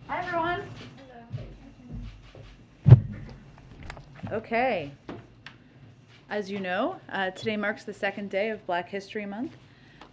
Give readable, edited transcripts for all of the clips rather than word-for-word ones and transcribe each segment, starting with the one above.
Hi, everyone. Okay. As you know, today marks the second day of Black History Month.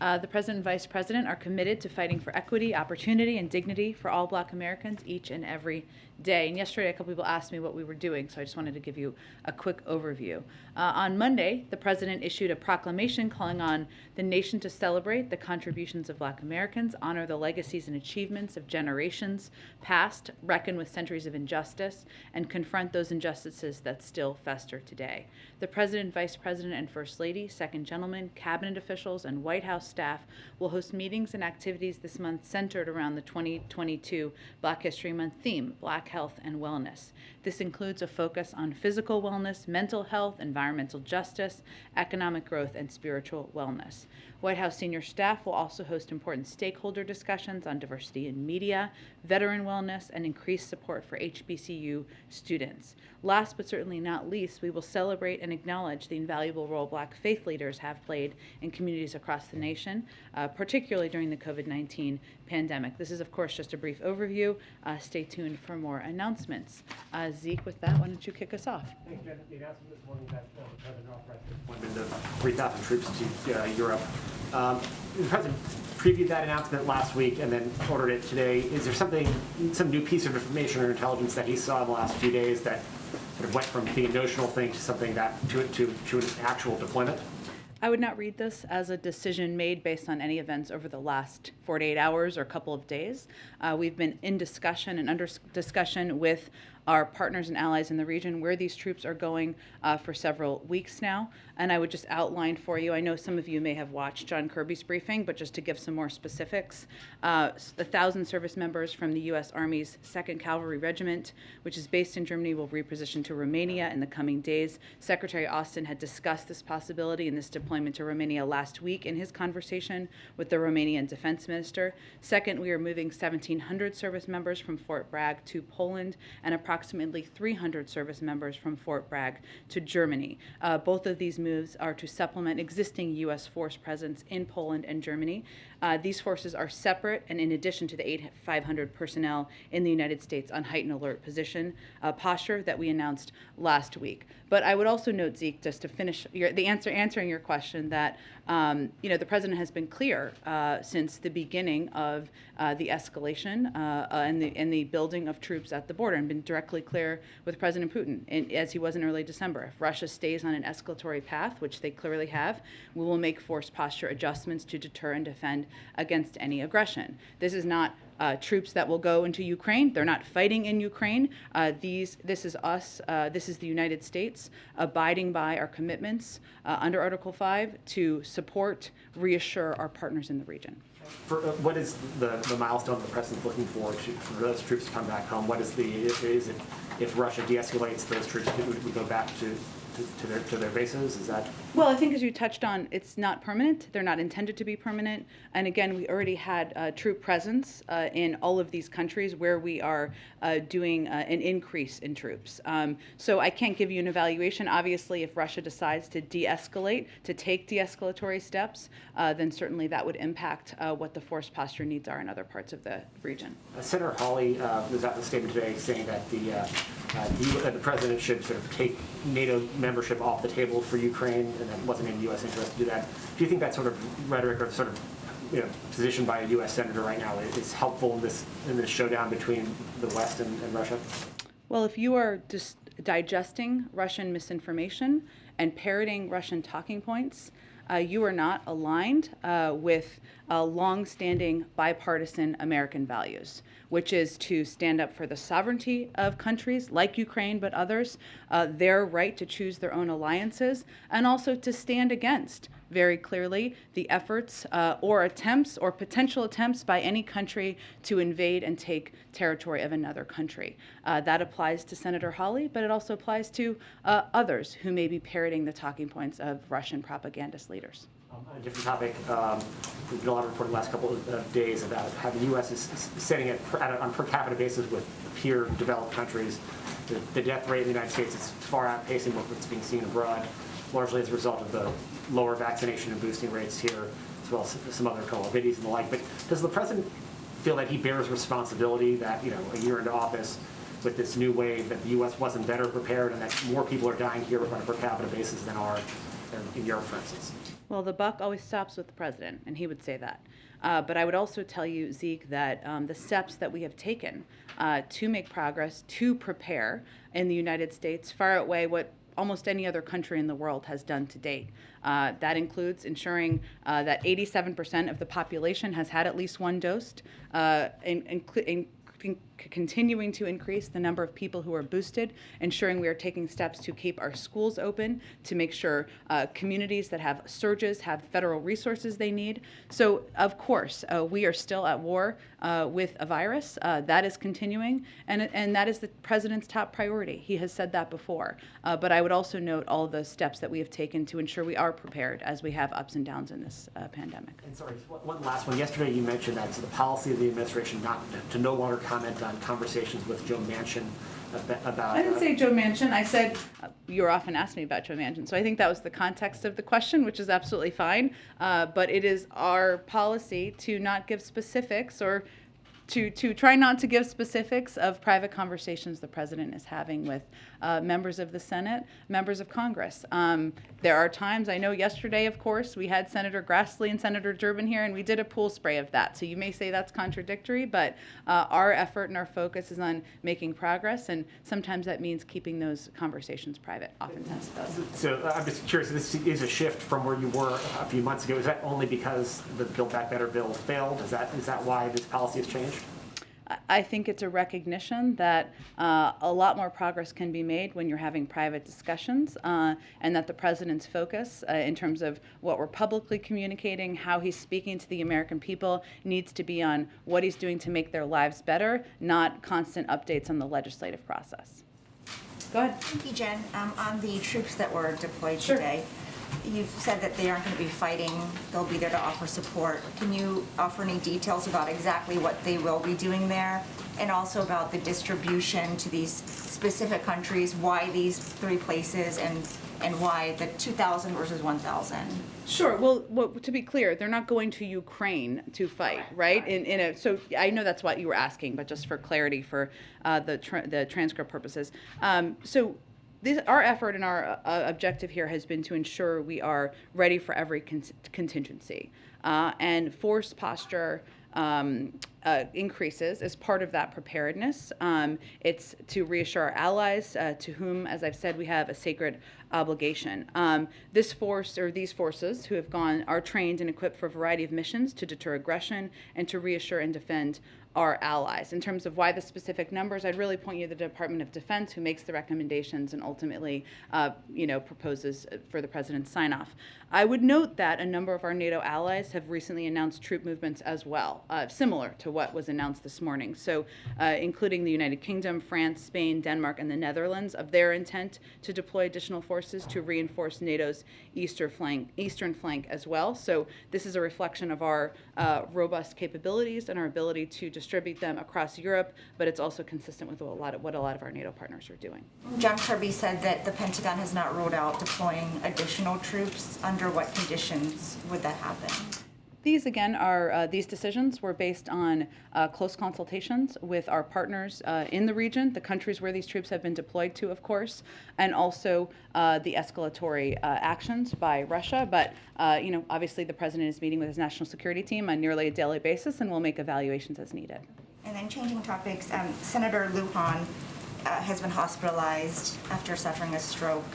The President and Vice President are committed to fighting for equity, opportunity, and dignity for all Black Americans each and every day. And yesterday, a couple people asked me what we were doing, so I just wanted to give you a quick overview. On Monday, the President issued a proclamation calling on the nation to celebrate the contributions of Black Americans, honor the legacies and achievements of generations past, reckon with centuries of injustice, and confront those injustices that still fester today. The President, Vice President, and First Lady, Second Gentleman, Cabinet officials, and White House staff will host meetings and activities this month centered around the 2022 Black History Month theme, Black Health and Wellness. This includes a focus on physical wellness, mental health, environmental justice, economic growth, and spiritual wellness. White House senior staff will also host important stakeholder discussions on diversity in media, veteran wellness, and increased support for HBCU students. Last but certainly not least, we will celebrate and acknowledge the invaluable role Black faith leaders have played in communities across the nation, particularly during the COVID-19 pandemic. This is, of course, just a brief overview. Stay tuned for more announcements. Zeke, with that, why don't you kick us off? Thanks, Jen. The announcement this morning that the President authorized the deployment of 3,000 troops to Europe. The President previewed that announcement last week and then ordered it today. Is there some new piece of information or intelligence that he saw in the last few days that sort of went from being a notional thing to something that to an actual deployment? I would not read this as a decision made based on any events over the last 48 hours or a couple of days. We've been in discussion and under discussion with our partners and allies in the region where these troops are going for several weeks now. And I would just outline for you, I know some of you may have watched John Kirby's briefing, but just to give some more specifics, the 1,000 service members from the U.S. Army's 2nd Cavalry Regiment, which is based in Germany, will reposition to Romania in the coming days. Secretary Austin had discussed this possibility and this deployment to Romania last week in his conversation with the Romanian Defense Minister. Second, we are moving 1,700 service members from Fort Bragg to Poland and approximately 300 service members from Fort Bragg to Germany. Both of these moves are to supplement existing U.S. force presence in Poland and Germany. These forces are separate and in addition to the 8,500 personnel in the United States on heightened alert position posture that we announced last week. But I would also note, Zeke, just to finish answering your question, that the President has been clear since the beginning of the escalation and the building of troops at the border, and been directly clear with President Putin, as he was in early December. If Russia stays on an escalatory path, which they clearly have, we will make force posture adjustments to deter and defend against any aggression. This is not troops that will go into Ukraine. They're not fighting in Ukraine. This is us, this is the United States abiding by our commitments under Article 5 to support, reassure our partners in the region. What is the milestone the President's looking for those troops to come back home? What is is it if Russia de-escalates, those troops would go back to their bases? Is that? Well, I think as you touched on, it's not permanent. They're not intended to be permanent. And again, we already had troop presence in all of these countries where we are doing an increase in troops. So I can't give you an evaluation. Obviously, if Russia decides to de-escalate, to take de-escalatory steps, then certainly that would impact what the force posture needs are in other parts of the region. Senator Hawley was out in a statement today saying that the President should sort of take NATO membership off the table for Ukraine, and that wasn't in U.S. interest to do that. Do you think that sort of rhetoric or sort of position by a U.S. senator right now is helpful in this showdown between the West and Russia? Well, if you are just digesting Russian misinformation and parroting Russian talking points, you are not aligned with long-standing bipartisan American values, which is to stand up for the sovereignty of countries like Ukraine but others, their right to choose their own alliances, and also to stand against very clearly the efforts or attempts or potential attempts by any country to invade and take territory of another country. That applies to Senator Hawley, but it also applies to others who may be parroting the talking points of Russian propagandist leaders. On a different topic, there's been a lot of reporting the last couple of days about how the U.S. is setting it on a per capita basis with peer developed countries. The death rate in the United States is far outpacing what's being seen abroad, largely as a result of the lower vaccination and boosting rates here, as well as some other comorbidities and the like. But does the President feel that he bears responsibility that, a year into office with this new wave that the U.S. wasn't better prepared and that more people are dying here on a per capita basis than are in Europe, for instance? Well, the buck always stops with the president, and he would say that. But I would also tell you, Zeke, that the steps that we have taken to make progress, to prepare in the United States far outweigh what almost any other country in the world has done to date. That includes ensuring that 87% of the population has had at least one dose, continuing to increase the number of people who are boosted, ensuring we are taking steps to keep our schools open, to make sure communities that have surges have federal resources they need. So, of course, we are still at war with a virus. That is continuing, and that is the president's top priority. He has said that before. But I would also note all the steps that we have taken to ensure we are prepared as we have ups and downs in this pandemic. And sorry, one last one. Yesterday you mentioned that it's the policy of the administration not to no longer comment on conversations with Joe Manchin about... I didn't say Joe Manchin. I said, you're often asked me about Joe Manchin. So I think that was the context of the question, which is absolutely fine. But it is our policy to not give specifics or to try not to give specifics of private conversations the president is having with members of the Senate, members of Congress. There are times, I know yesterday, of course, we had Senator Grassley and Senator Durbin here, and we did a pool spray of that. So you may say that's contradictory, but our effort and our focus is on making progress, and sometimes that means keeping those conversations private. Oftentimes it does. So I'm just curious, this is a shift from where you were a few months ago. Is that only because the Build Back Better bill failed? Is that why this policy has changed? I think it's a recognition that a lot more progress can be made when you're having private discussions, and that the president's focus in terms of what we're publicly communicating, how he's speaking to the American people, needs to be on what he's doing to make their lives better, not constant updates on the legislative process. Go ahead. Thank you, Jen. On the troops that were deployed Sure. today, you've said that they aren't going to be fighting. They'll be there to offer support. Can you offer any details about exactly what they will be doing there? And also about the distribution to these specific countries, why these 3 places and why the 2,000 versus 1,000? Sure. Well, to be clear, they're not going to Ukraine to fight, right? So I know that's what you were asking, but just for clarity for the transcript purposes. Our effort and our objective here has been to ensure we are ready for every contingency. And force posture increases as part of that preparedness. It's to reassure our allies, to whom, as I've said, we have a sacred obligation. This force, or these forces who have gone, are trained and equipped for a variety of missions to deter aggression and to reassure and defend our allies. In terms of why the specific numbers, I'd really point you to the Department of Defense, who makes the recommendations and ultimately, proposes for the president's sign-off. I would note that a number of our NATO allies have recently announced troop movements as well, similar to what was announced this morning. So, including the United Kingdom, France, Spain, Denmark, and the Netherlands, of their intent to deploy additional forces to reinforce NATO's eastern flank as well. So, this is a reflection of our robust capabilities and our ability to distribute them across Europe, but it's also consistent with what a lot of our NATO partners are doing. John Kirby said that the Pentagon has not ruled out deploying additional troops. Under what conditions would that happen? These, again, are these decisions were based on close consultations with our partners in the region, the countries where these troops have been deployed to, of course, and also the escalatory actions by Russia. But, obviously the president is meeting with his national security team on nearly a daily basis, and we'll make evaluations as needed. And then changing topics, Senator Lujan has been hospitalized after suffering a stroke.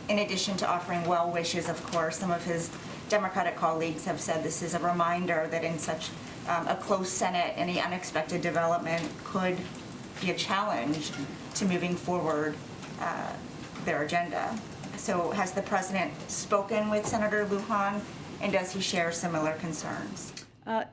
In addition to offering well wishes, of course, some of his Democratic colleagues have said this is a reminder that in such a close Senate, any unexpected development could be a challenge to moving forward their agenda. So has the president spoken with Senator Lujan, and does he share similar concerns?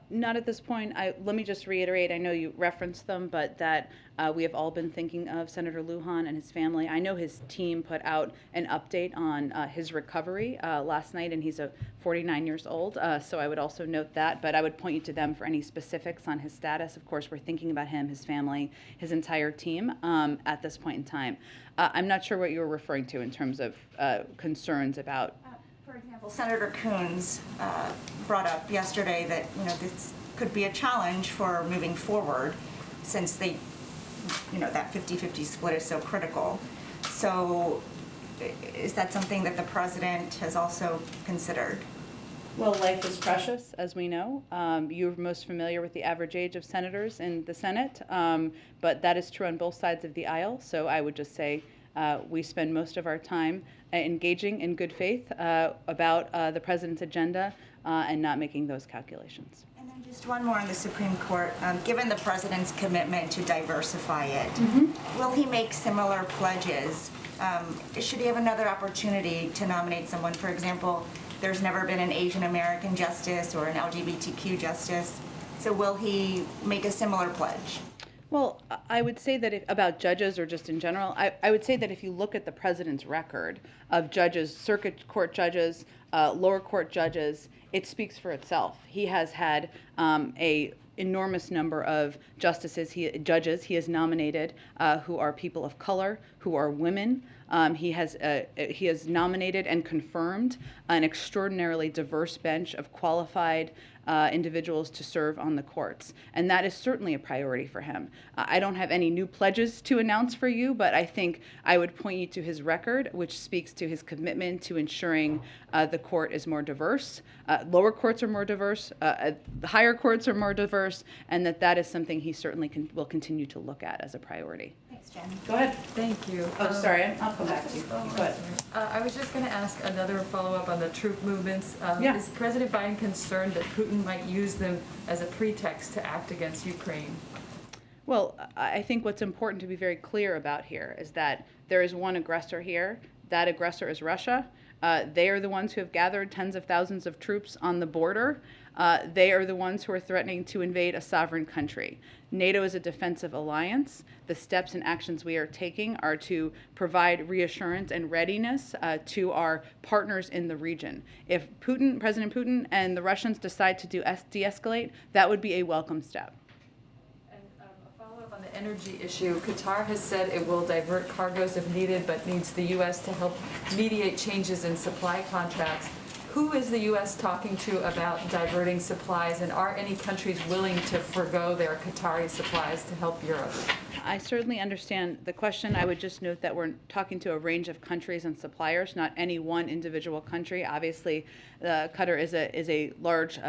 Not at this point. Let me just reiterate, I know you referenced them, but that we have all been thinking of Senator Lujan and his family. I know his team put out an update on his recovery last night, and he's 49 years old, so I would also note that, but I would point you to them for any specifics on his status. Of course, we're thinking about him, his family, his entire team at this point in time. I'm not sure what you were referring to in terms of concerns about. For example, Senator Coons brought up yesterday that could be a challenge for moving forward since they, that 50-50 split is so critical. So is that something that the president has also considered? Well, life is precious, as we know. You're most familiar with the average age of senators in the Senate, but that is true on both sides of the aisle. So I would just say we spend most of our time engaging in good faith about the president's agenda and not making those calculations. And then just one more on the Supreme Court. Given the president's commitment to diversify it, will he make similar pledges? Should he have another opportunity to nominate someone? For example, there's never been an Asian American justice or an LGBTQ justice. So will he make a similar pledge? Well, I would say that about judges or just in general, I would say that if you look at the president's record of judges, circuit court judges, lower court judges, it speaks for itself. He has had a enormous number of judges he has nominated who are people of color, who are women. He has nominated and confirmed an extraordinarily diverse bench of qualified individuals to serve on the courts. And that is certainly a priority for him. I don't have any new pledges to announce for you, but I think I would point you to his record, which speaks to his commitment to ensuring the court is more diverse. Lower courts are more diverse, the higher courts are more diverse, and that is something he certainly will continue to look at as a priority. Thanks, Jen. Go ahead. Thank you. Oh, sorry, I'll come back to you. Go ahead. I was just going to ask another follow-up on the troop movements. Yeah. Is President Biden concerned that Putin might use them as a pretext to act against Ukraine? Well, I think what's important to be very clear about here is that there is one aggressor here. That aggressor is Russia. They are the ones who have gathered tens of thousands of troops on the border. They are the ones who are threatening to invade a sovereign country. NATO is a defensive alliance. The steps and actions we are taking are to provide reassurance and readiness to our partners in the region. If President Putin and the Russians decide to de-escalate, that would be a welcome step. And a follow-up on the energy issue. Qatar has said it will divert cargoes if needed, but needs the U.S. to help mediate changes in supply contracts. Who is the U.S. talking to about diverting supplies, and are any countries willing to forgo their Qatari supplies to help Europe? I certainly understand the question. I would just note that we're talking to a range of countries and suppliers, not any one individual country. Obviously, Qatar is a large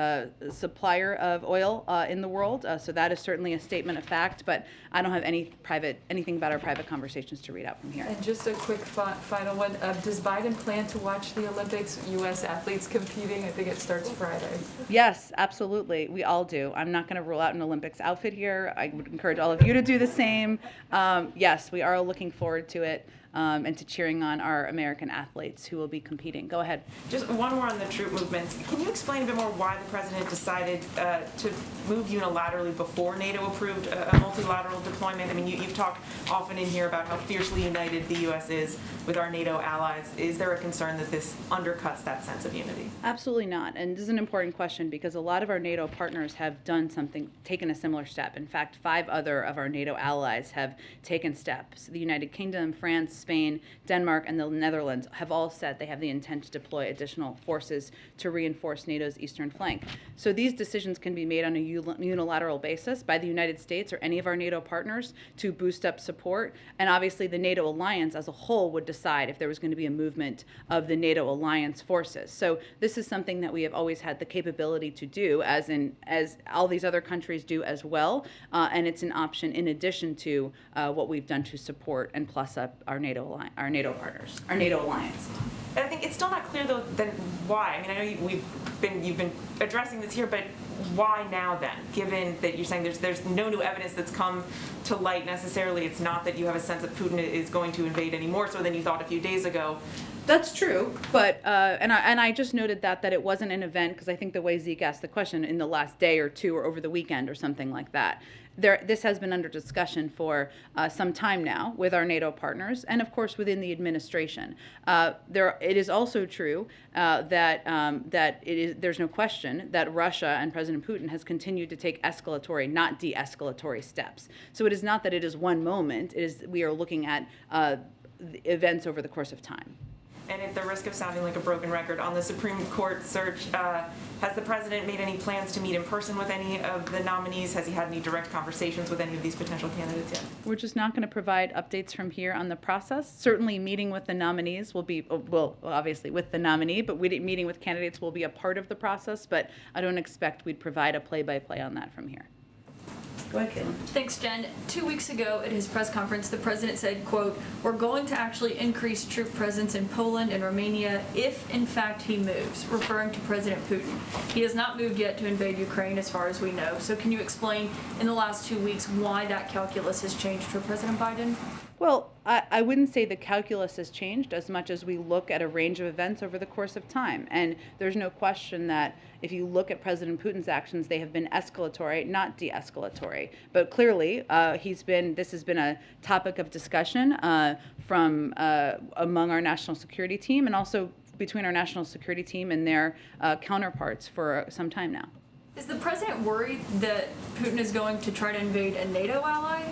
supplier of oil in the world, so that is certainly a statement of fact. But I don't have anything about our private conversations to read out from here. And just a quick final one: does Biden plan to watch the Olympics? U.S. athletes competing. I think it starts Friday. Yes, absolutely. We all do. I'm not going to rule out an Olympics outfit here. I would encourage all of you to do the same. Yes, we are looking forward to it and to cheering on our American athletes who will be competing. Go ahead. Just one more on the troop movements. Can you explain a bit more why the president decided to move unilaterally before NATO approved a multilateral deployment? I mean, you've talked often in here about how fiercely united the U.S. is with our NATO allies. Is there a concern that this undercuts that sense of unity? Absolutely not. And this is an important question because a lot of our NATO partners have taken a similar step. In fact, 5 other of our NATO allies have taken steps. The United Kingdom, France, Spain, Denmark, and the Netherlands have all said they have the intent to deploy additional forces to reinforce NATO's eastern flank. So these decisions can be made on a unilateral basis by the United States or any of our NATO partners to boost up support. And obviously the NATO alliance as a whole would decide if there was going to be a movement of the NATO alliance forces. So this is something that we have always had the capability to do, as all these other countries do as well. And it's an option in addition to what we've done to support and plus up our NATO partners, our NATO alliance. And I think it's still not clear though then why. I mean, I know you've been addressing this here, but why now then? Given that you're saying there's no new evidence that's come to light necessarily, it's not that you have a sense that Putin is going to invade any more so than you thought a few days ago. That's true, but and I just noted that it wasn't an event because I think the way Zeke asked the question in the last day or two or over the weekend or something like that. This has been under discussion for some time now with our NATO partners and, of course, within the administration. It is also true that there's no question that Russia and President Putin has continued to take escalatory, not de-escalatory steps. So it is not that it is one moment. We are looking at events over the course of time. And at the risk of sounding like a broken record, on the Supreme Court search, has the president made any plans to meet in person with any of the nominees? Has he had any direct conversations with any of these potential candidates yet? We're just not going to provide updates from here on the process. Certainly, meeting with the nominees will be, well, obviously with the nominee, but meeting with candidates will be a part of the process, but I don't expect we'd provide a play-by-play on that from here. Go ahead, Caitlin. Thanks, Jen. 2 weeks ago at his press conference, the president said, quote, "We're going to actually increase troop presence in Poland and Romania if, in fact, he moves," referring to President Putin. He has not moved yet to invade Ukraine, as far as we know. So can you explain in the last 2 weeks why that calculus has changed for President Biden? Well, I wouldn't say the calculus has changed as much as we look at a range of events over the course of time. And there's no question that if you look at President Putin's actions, they have been escalatory, not de-escalatory. But clearly, this has been a topic of discussion from among our national security team and also between our national security team and their counterparts for some time now. Is the president worried that Putin is going to try to invade a NATO ally?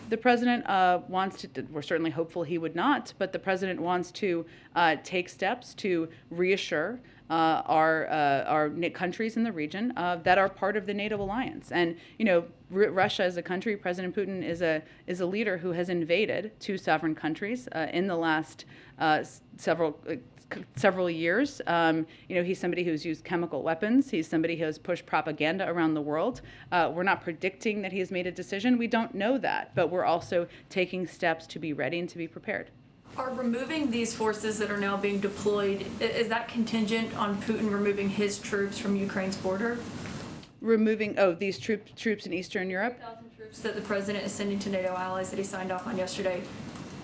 The president wants to, we're certainly hopeful he would not, but the president wants to take steps to reassure our countries in the region that are part of the NATO alliance. And, you know, Russia as a country, President Putin is a leader who has invaded two sovereign countries in the last several years. You know, he's somebody who's used chemical weapons. He's somebody who has pushed propaganda around the world. We're not predicting that he has made a decision. We don't know that, but we're also taking steps to be ready and to be prepared. Are removing these forces that are now being deployed, is that contingent on Putin removing his troops from Ukraine's border? Removing, these troops in Eastern Europe? 1,000 troops that the president is sending to NATO allies that he signed off on yesterday.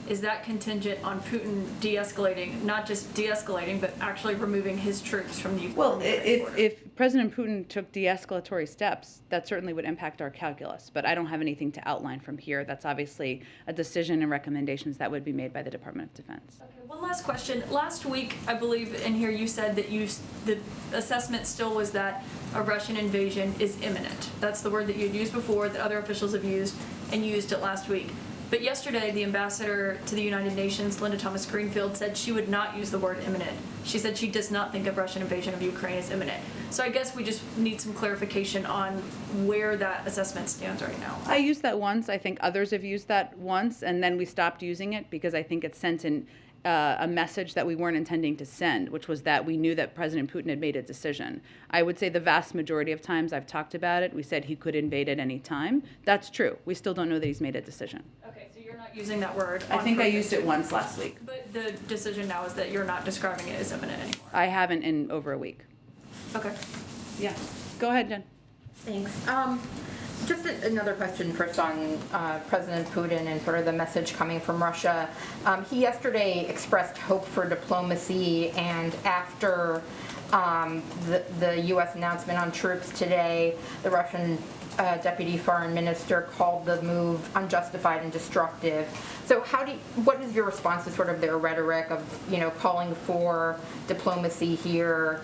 Is that contingent on Putin de-escalating, not just de-escalating, but actually removing his troops from Ukraine? Well, if President Putin took de-escalatory steps, that certainly would impact our calculus. But I don't have anything to outline from here. That's obviously a decision and recommendations that would be made by the Department of Defense. Okay, one last question. Last week, I believe in here you said that the assessment still was that a Russian invasion is imminent. That's the word that you'd used before, that other officials have used, and you used it last week. But yesterday, the ambassador to the United Nations, Linda Thomas-Greenfield, said she would not use the word imminent. She said she does not think a Russian invasion of Ukraine is imminent. So I guess we just need some clarification on where that assessment stands right now. I used that once. I think others have used that once, and then we stopped using it because I think it sent a message that we weren't intending to send, which was that we knew that President Putin had made a decision. I would say the vast majority of times I've talked about it, we said he could invade at any time. That's true. We still don't know that he's made a decision. Okay, so you're not using that word. I think I used it once last week. But the decision now is that you're not describing it as imminent anymore. I haven't in over a week. Okay. Yeah. Go ahead, Jen. Thanks. Just another question first on President Putin and sort of the message coming from Russia. He yesterday expressed hope for diplomacy, and after the U.S. announcement on troops today, the Russian deputy foreign minister called the move unjustified and destructive. So what is your response to sort of their rhetoric of, calling for diplomacy here,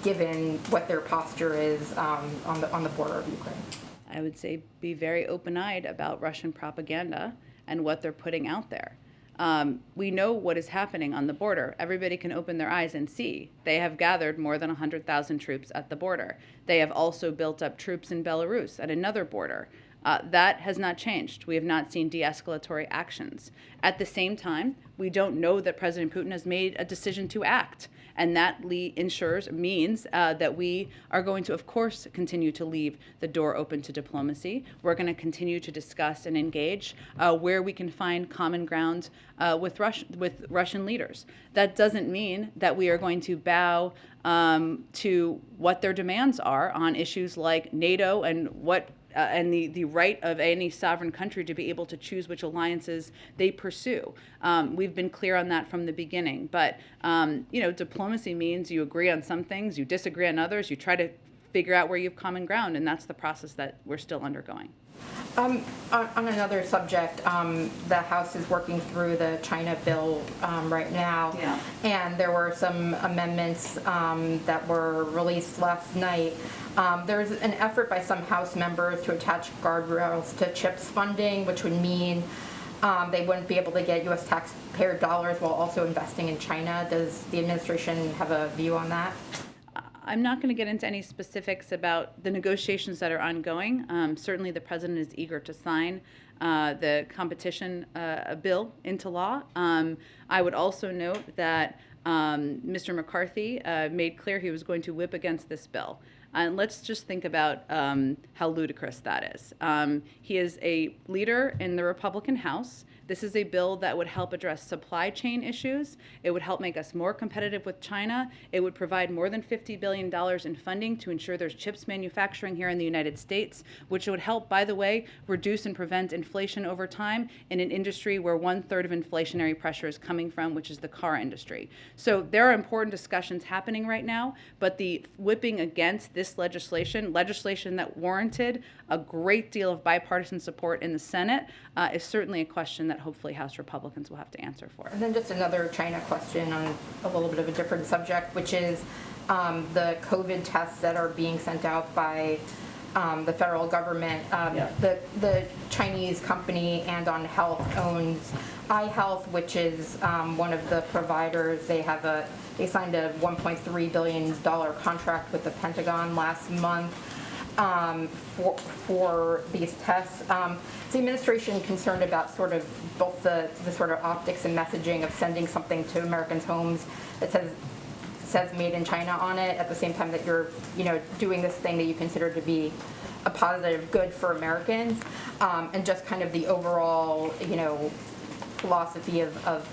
given what their posture is on the border of Ukraine? I would say be very open-eyed about Russian propaganda and what they're putting out there. We know what is happening on the border. Everybody can open their eyes and see. They have gathered more than 100,000 troops at the border. They have also built up troops in Belarus at another border. That has not changed. We have not seen de-escalatory actions. At the same time, we don't know that President Putin has made a decision to act. And that means that we are going to, of course, continue to leave the door open to diplomacy. We're going to continue to discuss and engage where we can find common ground with Russian leaders. That doesn't mean that we are going to bow to what their demands are on issues like NATO and the right of any sovereign country to be able to choose which alliances they pursue. We've been clear on that from the beginning. But, diplomacy means you agree on some things, you disagree on others, you try to figure out where you have common ground, and that's the process that we're still undergoing. On another subject, the House is working through the China bill right now. Yeah. And there were some amendments that were released last night. There's an effort by some House members to attach guardrails to CHIPS funding, which would mean they wouldn't be able to get U.S. taxpayer dollars while also investing in China. Does the administration have a view on that? I'm not going to get into any specifics about the negotiations that are ongoing. Certainly, the president is eager to sign the competition bill into law. I would also note that Mr. McCarthy made clear he was going to whip against this bill. And let's just think about how ludicrous that is. He is a leader in the Republican House. This is a bill that would help address supply chain issues. It would help make us more competitive with China. It would provide more than $50 billion in funding to ensure there's chips manufacturing here in the United States, which would help, by the way, reduce and prevent inflation over time in an industry where 1/3 of inflationary pressure is coming from, which is the car industry. So there are important discussions happening right now, but the whipping against this legislation that warranted a great deal of bipartisan support in the Senate, is certainly a question that hopefully House Republicans will have to answer for. And then just another China question on a little bit of a different subject, which is the COVID tests that are being sent out by the federal government. The Chinese company Andon Health owns iHealth, which is one of the providers. They signed a $1.3 billion contract with the Pentagon last month for these tests. Is the administration concerned about sort of both the sort of optics and messaging of sending something to Americans' homes that says made in China on it, at the same time that you're, doing this thing that you consider to be a positive good for Americans, and just kind of the overall, philosophy of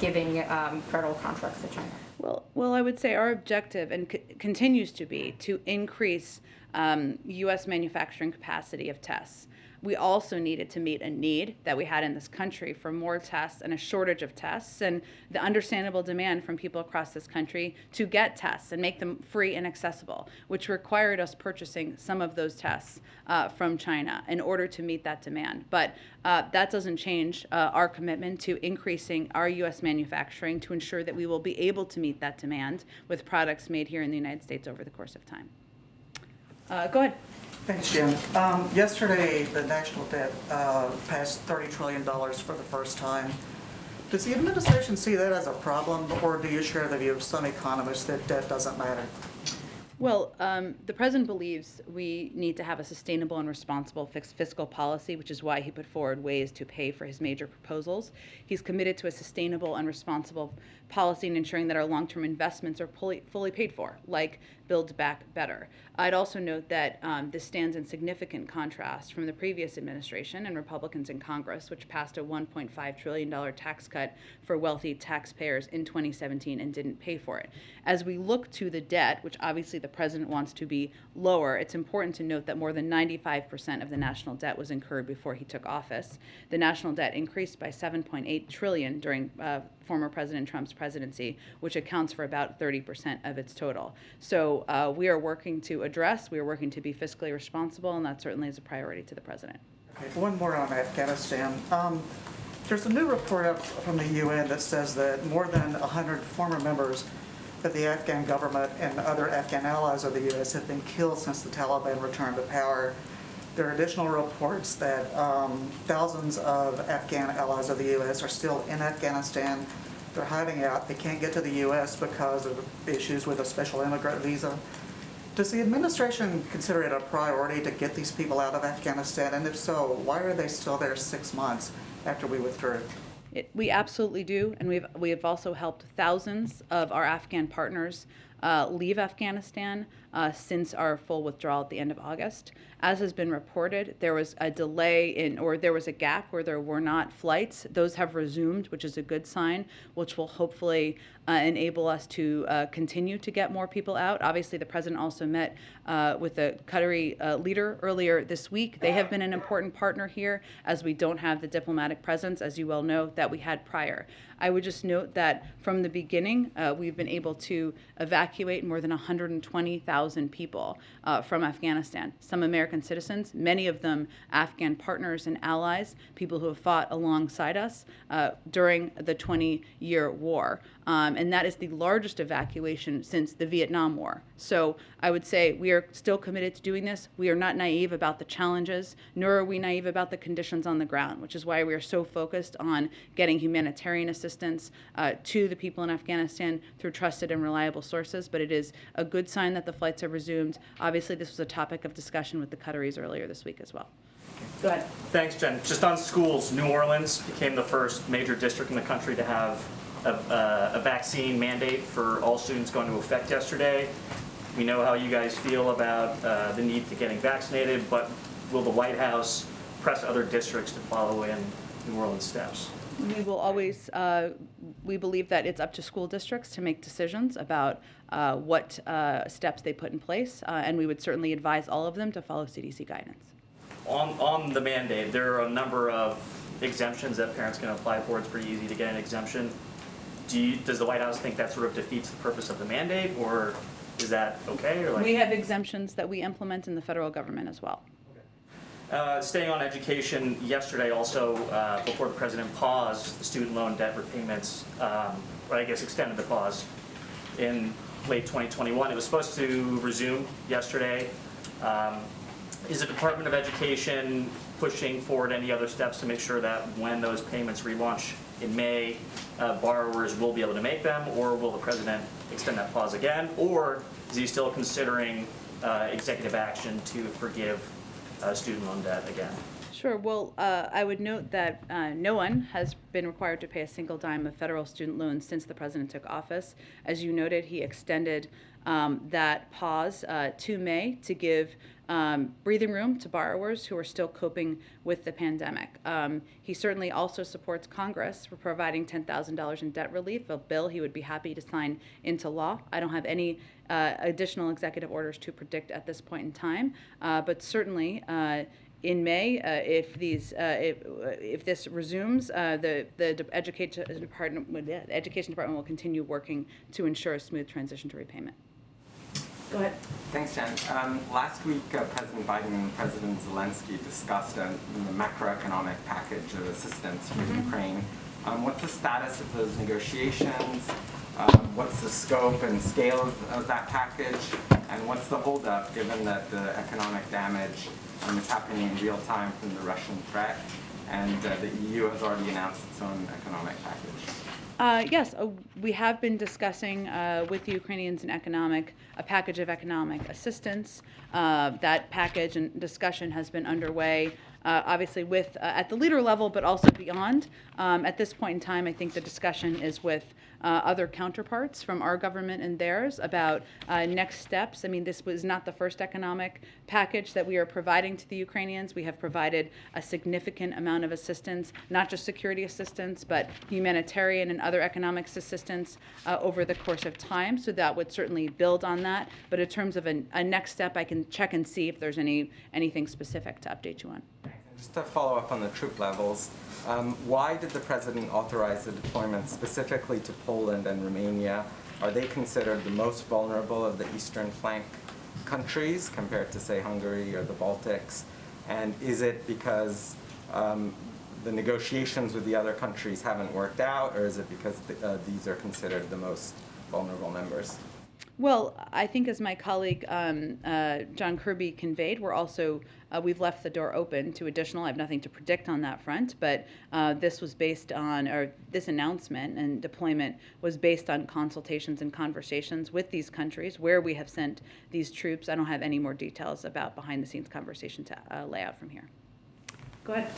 giving federal contracts to China? Well, I would say our objective and continues to be to increase U.S. manufacturing capacity of tests. We also needed to meet a need that we had in this country for more tests and a shortage of tests, and the understandable demand from people across this country to get tests and make them free and accessible, which required us purchasing some of those tests from China in order to meet that demand. But that doesn't change our commitment to increasing our U.S. manufacturing to ensure that we will be able to meet that demand with products made here in the United States over the course of time. Go ahead. Thanks, Jim. Yesterday, the national debt passed $30 trillion for the first time. Does the administration see that as a problem, or do you share the view of some economists that debt doesn't matter? Well, the president believes we need to have a sustainable and responsible fiscal policy, which is why he put forward ways to pay for his major proposals. He's committed to a sustainable and responsible policy in ensuring that our long-term investments are fully paid for, like Build Back Better. I'd also note that this stands in significant contrast from the previous administration and Republicans in Congress, which passed a $1.5 trillion tax cut for wealthy taxpayers in 2017 and didn't pay for it. As we look to the debt, which obviously the president wants to be lower, it's important to note that more than 95% of the national debt was incurred before he took office. The national debt increased by $7.8 trillion during former President Trump's presidency, which accounts for about 30% of its total. So we are working to be fiscally responsible, and that certainly is a priority to the president. Okay, one more on Afghanistan. There's a new report up from the UN that says that more than 100 former members of the Afghan government and other Afghan allies of the U.S. have been killed since the Taliban returned to power. There are additional reports that thousands of Afghan allies of the U.S. are still in Afghanistan. They're hiding out. They can't get to the U.S. because of issues with a special immigrant visa. Does the administration consider it a priority to get these people out of Afghanistan? And if so, why are they still there 6 months after we withdrew? We absolutely do, and we have also helped thousands of our Afghan partners leave Afghanistan since our full withdrawal at the end of August. As has been reported, there was a delay or there was a gap where there were not flights. Those have resumed, which is a good sign, which will hopefully enable us to continue to get more people out. Obviously, the president also met with the Qatari leader earlier this week. They have been an important partner here, as we don't have the diplomatic presence, as you well know, that we had prior. I would just note that from the beginning, we've been able to evacuate more than 120,000 100,000 people from Afghanistan. Some American citizens, many of them Afghan partners and allies, people who have fought alongside us during the 20-year war. And that is the largest evacuation since the Vietnam War. So I would say we are still committed to doing this. We are not naive about the challenges, nor are we naive about the conditions on the ground, which is why we are so focused on getting humanitarian assistance to the people in Afghanistan through trusted and reliable sources. But it is a good sign that the flights have resumed. Obviously, this was a topic of discussion with the Qataris earlier this week as well. Go ahead. Thanks, Jen. Just on schools, New Orleans became the first major district in the country to have a vaccine mandate for all students going into effect yesterday. We know how you guys feel about the need to getting vaccinated, but will the White House press other districts to follow in New Orleans' steps? We will always, we believe that it's up to school districts to make decisions about what steps they put in place, and we would certainly advise all of them to follow CDC guidance. On the mandate, there are a number of exemptions that parents can apply for. It's pretty easy to get an exemption. Does the White House think that sort of defeats the purpose of the mandate, or is that okay? Or We have exemptions that we implement in the federal government as well. Staying on education, yesterday also, before the president paused the student loan debt repayments, or I guess extended the pause in late 2021. It was supposed to resume yesterday. Is the Department of Education pushing forward any other steps to make sure that when those payments relaunch in May, borrowers will be able to make them, or will the president extend that pause again? Or is he still considering executive action to forgive student loan debt again? Sure. Well, I would note that no one has been required to pay a single dime of federal student loans since the president took office. As you noted, he extended that pause to May to give breathing room to borrowers who are still coping with the pandemic. He certainly also supports Congress for providing $10,000 in debt relief, a bill he would be happy to sign into law. I don't have any additional executive orders to predict at this point in time, but certainly in May, if this resumes, the Education Department will continue working to ensure a smooth transition to repayment. Go ahead. Thanks, Jen. Last week, President Biden and President Zelensky discussed a macroeconomic package of assistance for Ukraine. What's the status of those negotiations? What's the scope and scale of that package? And what's the holdup, given that the economic damage is happening in real time from the Russian threat, and the EU has already announced its own economic package? Yes, we have been discussing with the Ukrainians a package of economic assistance. That package and discussion has been underway, obviously with at the leader level, but also beyond. At this point in time, I think the discussion is with other counterparts from our government and theirs about next steps. I mean, this was not the first economic package that we are providing to the Ukrainians. We have provided a significant amount of assistance, not just security assistance, but humanitarian and other economic assistance over the course of time. So that would certainly build on that. But in terms of a next step, I can check and see if there's anything specific to update you on. Just to follow up on the troop levels, why did the president authorize the deployment specifically to Poland and Romania? Are they considered the most vulnerable of the eastern flank countries compared to, say, Hungary or the Baltics? And is it because the negotiations with the other countries haven't worked out, or is it because these are considered the most vulnerable members? Well, I think as my colleague John Kirby conveyed, we've left the door open to additional. I have nothing to predict on that front, but this was based on, or this announcement and deployment was based on consultations and conversations with these countries where we have sent these troops. I don't have any more details about behind-the-scenes conversation to lay out from here. Go ahead.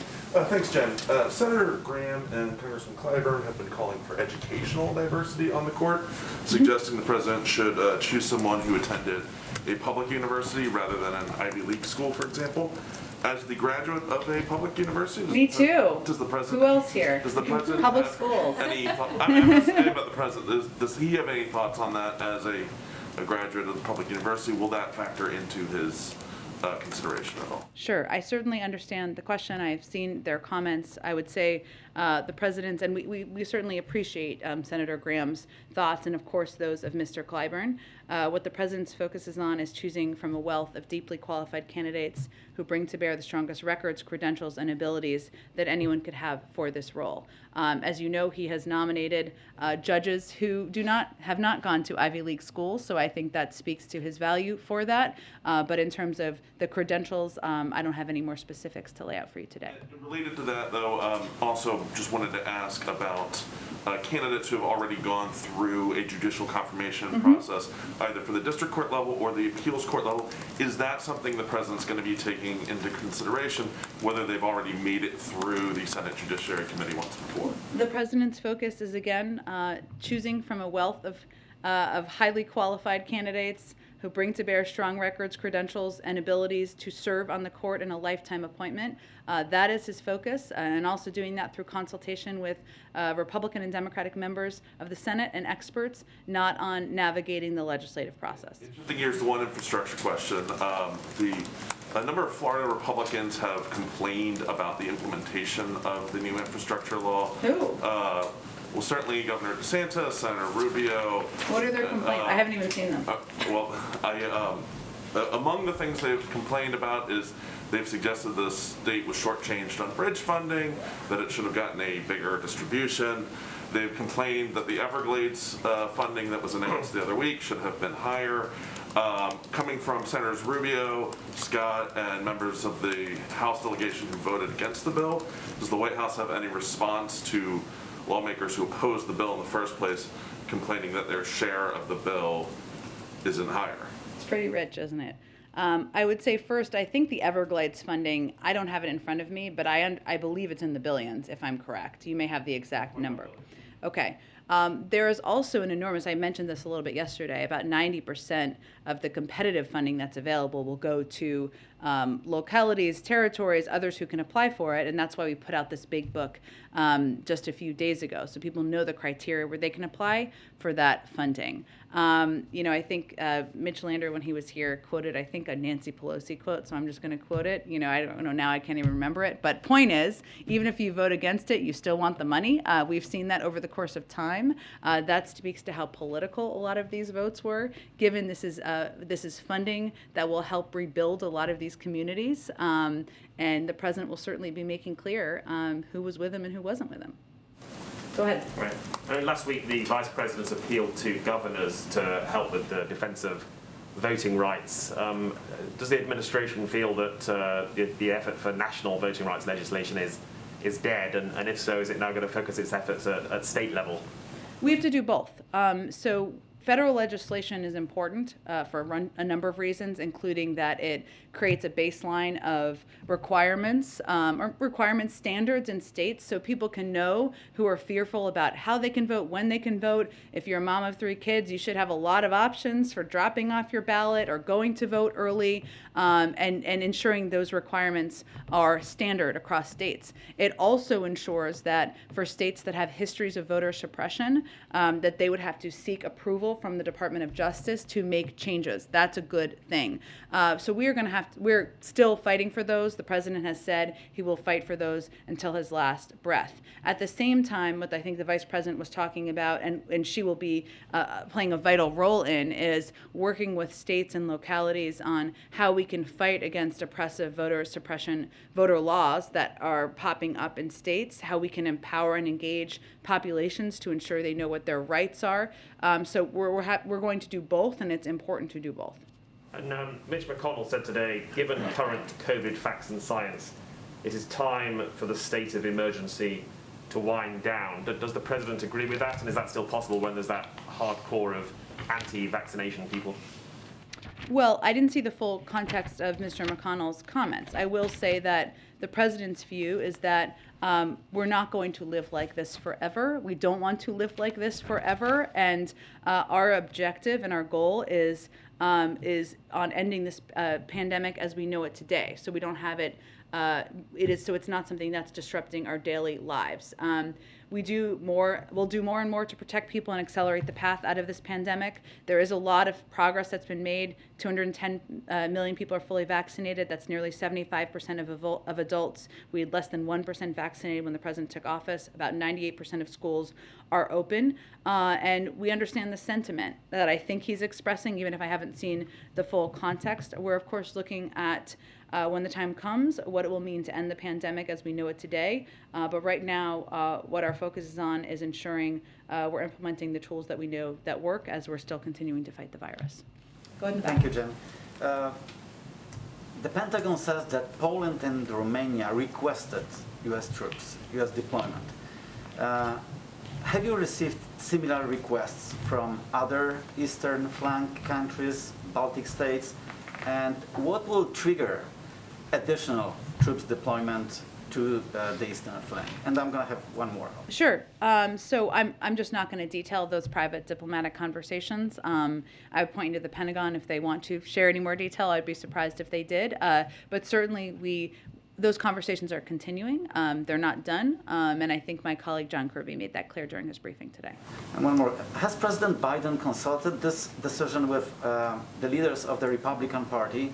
Thanks, Jen. Senator Graham and Congressman Clyburn have been calling for educational diversity on the court, suggesting the president should choose someone who attended a public university rather than an Ivy League school, for example. As the graduate of a public university, Me too. Does the president? Who else here? Does the president Public have schools. Any? I'm not saying about the president. Does he have any thoughts on that as a graduate of the public university? Will that factor into his consideration at all? Sure. I certainly understand the question. I've seen their comments. I would say the president's, and we certainly appreciate Senator Graham's thoughts and, of course, those of Mr. Clyburn. What the president's focus is on is choosing from a wealth of deeply qualified candidates who bring to bear the strongest records, credentials, and abilities that anyone could have for this role. As you know, he has nominated judges who have not gone to Ivy League schools, so I think that speaks to his value for that. But in terms of the credentials, I don't have any more specifics to lay out for you today. Related to that, though, also just wanted to ask about candidates who have already gone through a judicial confirmation process, either for the district court level or the appeals court level. Is that something the president's going to be taking into consideration, whether they've already made it through the Senate Judiciary Committee once before? The president's focus is, again, choosing from a wealth of highly qualified candidates who bring to bear strong records, credentials, and abilities to serve on the court in a lifetime appointment. That is his focus, and also doing that through consultation with Republican and Democratic members of the Senate and experts, not on navigating the legislative process. Shifting gears to one infrastructure question. A number of Florida Republicans have complained about the implementation of the new infrastructure law. Who? Well, certainly Governor DeSantis, Senator Rubio. What are their complaints? I haven't even seen them. Among the things they've complained about is they've suggested the state was shortchanged on bridge funding, that it should have gotten a bigger distribution. They've complained that the Everglades funding that was announced the other week should have been higher. Coming from Senators Rubio, Scott, and members of the House delegation who voted against the bill, does the White House have any response to lawmakers who opposed the bill in the first place, complaining that their share of the bill isn't higher? It's pretty rich, isn't it? I would say first, I think the Everglades funding, I don't have it in front of me, but I believe it's in the billions, if I'm correct. You may have the exact number. Okay. There is also an enormous, I mentioned this a little bit yesterday, about 90% of the competitive funding that's available will go to localities, territories, others who can apply for it, and that's why we put out this big book just a few days ago, so people know the criteria where they can apply for that funding. I think Mitch Lander, when he was here, quoted, I think, a Nancy Pelosi quote, so I'm just going to quote it. I don't know, now I can't even remember it, but point is, even if you vote against it, you still want the money. We've seen that over the course of time. That speaks to how political a lot of these votes were, given this is funding that will help rebuild a lot of these communities, and the president will certainly be making clear who was with him and who wasn't with him. Go ahead. Right. Last week, the Vice President appealed to governors to help with the defense of voting rights. Does the administration feel that the effort for national voting rights legislation is dead? And if so, is it now going to focus its efforts at state level? We have to do both. So federal legislation is important for a number of reasons, including that it creates a baseline of requirements or requirement standards in states so people can know who are fearful about how they can vote, when they can vote. If you're a mom of 3 kids, you should have a lot of options for dropping off your ballot or going to vote early, and ensuring those requirements are standard across states. It also ensures that for states that have histories of voter suppression, that they would have to seek approval from the Department of Justice to make changes. That's a good thing. So we're still fighting for those. The president has said he will fight for those until his last breath. At the same time, what I think the vice president was talking about, and she will be playing a vital role in, is working with states and localities on how we can fight against oppressive voter suppression, voter laws that are popping up in states, how we can empower and engage populations to ensure they know what their rights are. So we're going to do both, and it's important to do both. And Mitch McConnell said today, given current COVID facts and science, it is time for the state of emergency to wind down. Does the president agree with that? And is that still possible when there's that hardcore of anti-vaccination people? Well, I didn't see the full context of Mr. McConnell's comments. I will say that the president's view is that we're not going to live like this forever. We don't want to live like this forever, and our objective and our goal is on ending this pandemic as we know it today. So we don't have it it's not something that's disrupting our daily lives. We'll do more and more to protect people and accelerate the path out of this pandemic. There is a lot of progress that's been made. 210 million people are fully vaccinated. That's nearly 75% of adults. We had less than 1% vaccinated when the president took office. About 98% of schools are open. And we understand the sentiment that I think he's expressing, even if I haven't seen the full context. We're, of course, looking at when the time comes, what it will mean to end the pandemic as we know it today. But right now, what our focus is on is ensuring we're implementing the tools that we know that work as we're still continuing to fight the virus. Go ahead and Thank you, Jen. The Pentagon says that Poland and Romania requested U.S. troops, U.S. deployment. Have you received similar requests from other eastern flank countries, Baltic states? And what will trigger additional troops deployment to the eastern flank? And I'm going to have one more. Sure. So I'm just not going to detail those private diplomatic conversations. I would point you to the Pentagon if they want to share any more detail. I'd be surprised if they did. But certainly those conversations are continuing. They're not done. And I think my colleague John Kirby made that clear during his briefing today. And one more. Has President Biden consulted this decision with the leaders of the Republican Party?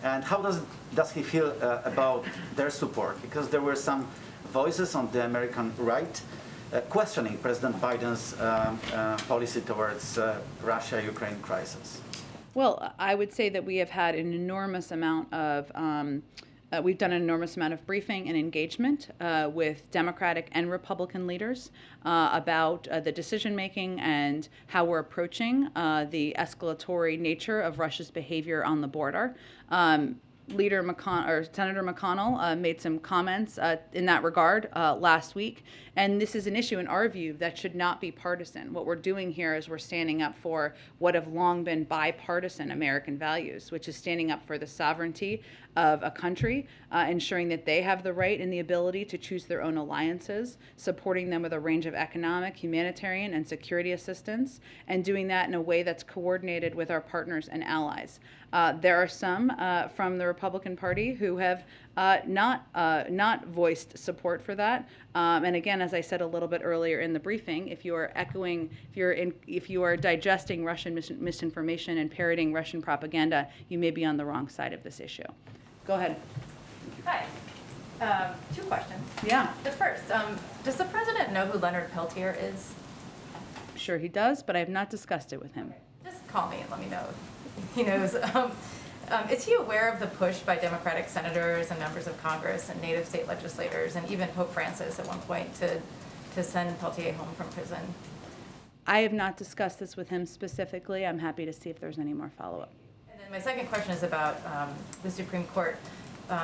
And how does he feel about their support? Because there were some voices on the American right questioning President Biden's policy towards Russia-Ukraine crisis. Well, I would say that we have had an enormous amount of we've done an enormous amount of briefing and engagement with Democratic and Republican leaders about the decision making and how we're approaching the escalatory nature of Russia's behavior on the border. Senator McConnell made some comments in that regard last week, and this is an issue in our view that should not be partisan. What we're doing here is we're standing up for what have long been bipartisan American values, which is standing up for the sovereignty of a country, ensuring that they have the right and the ability to choose their own alliances, supporting them with a range of economic, humanitarian, and security assistance, and doing that in a way that's coordinated with our partners and allies. There are some from the Republican Party who have not voiced support for that. And again, as I said a little bit earlier in the briefing, if you are digesting Russian misinformation and parroting Russian propaganda, you may be on the wrong side of this issue. Go ahead. Hi. 2 questions. Yeah. The first, does the president know who Leonard Peltier is? Sure he does, but I have not discussed it with him. Just call me and let me know if he knows. Is he aware of the push by Democratic senators and members of Congress and native state legislators and even Pope Francis at one point to send Peltier home from prison? I have not discussed this with him specifically. I'm happy to see if there's any more follow-up. And then my second question is about the Supreme Court.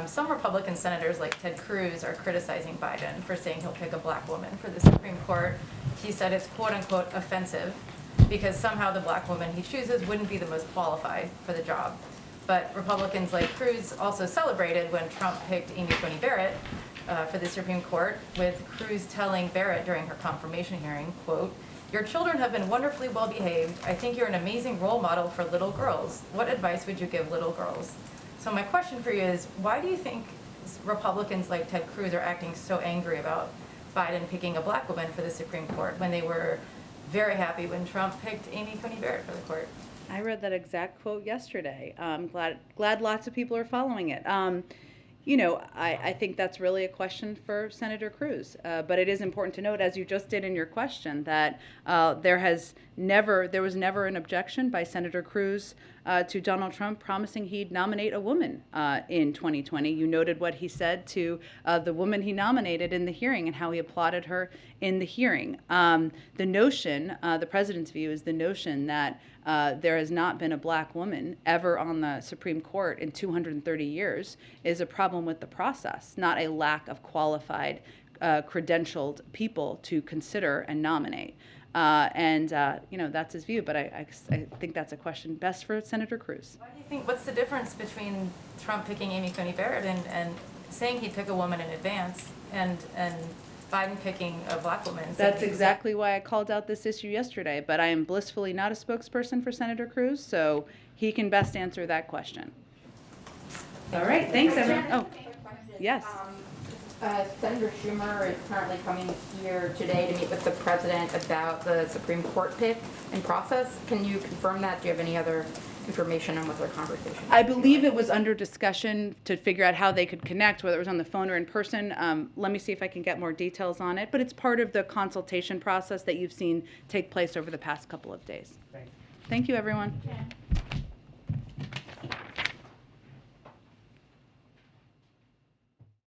Some Republican senators like Ted Cruz are criticizing Biden for saying he'll pick a black woman for the Supreme Court. He said it's quote unquote offensive because somehow the black woman he chooses wouldn't be the most qualified for the job. But Republicans like Cruz also celebrated when Trump picked Amy Coney Barrett for the Supreme Court, with Cruz telling Barrett during her confirmation hearing, quote, "Your children have been wonderfully well behaved. I think you're an amazing role model for little girls. What advice would you give little girls?" So my question for you is, why do you think Republicans like Ted Cruz are acting so angry about Biden picking a black woman for the Supreme Court when they were very happy when Trump picked Amy Coney Barrett for the court? I read that exact quote yesterday. I'm glad lots of people are following it. I think that's really a question for Senator Cruz. But it is important to note, as you just did in your question, that there was never an objection by Senator Cruz to Donald Trump promising he'd nominate a woman in 2020. You noted what he said to the woman he nominated in the hearing and how he applauded her in the hearing. The notion, the president's view, is the notion that there has not been a black woman ever on the Supreme Court in 230 years is a problem with the process, not a lack of qualified, credentialed people to consider and nominate. That's his view, but I think that's a question best for Senator Cruz. Why do you think, what's the difference between Trump picking Amy Coney Barrett and saying he'd pick a woman in advance and Biden picking a black woman? That's exactly why I called out this issue yesterday, but I am blissfully not a spokesperson for Senator Cruz, so he can best answer that question. All right, thanks everyone. Oh. Yes. Senator Schumer is currently coming here today to meet with the president about the Supreme Court pick and process. Can you confirm that? Do you have any other information on what their conversation? I believe it was under discussion to figure out how they could connect, whether it was on the phone or in person. Let me see if I can get more details on it, but it's part of the consultation process that you've seen take place over the past couple of days. Thanks. Thank you, everyone.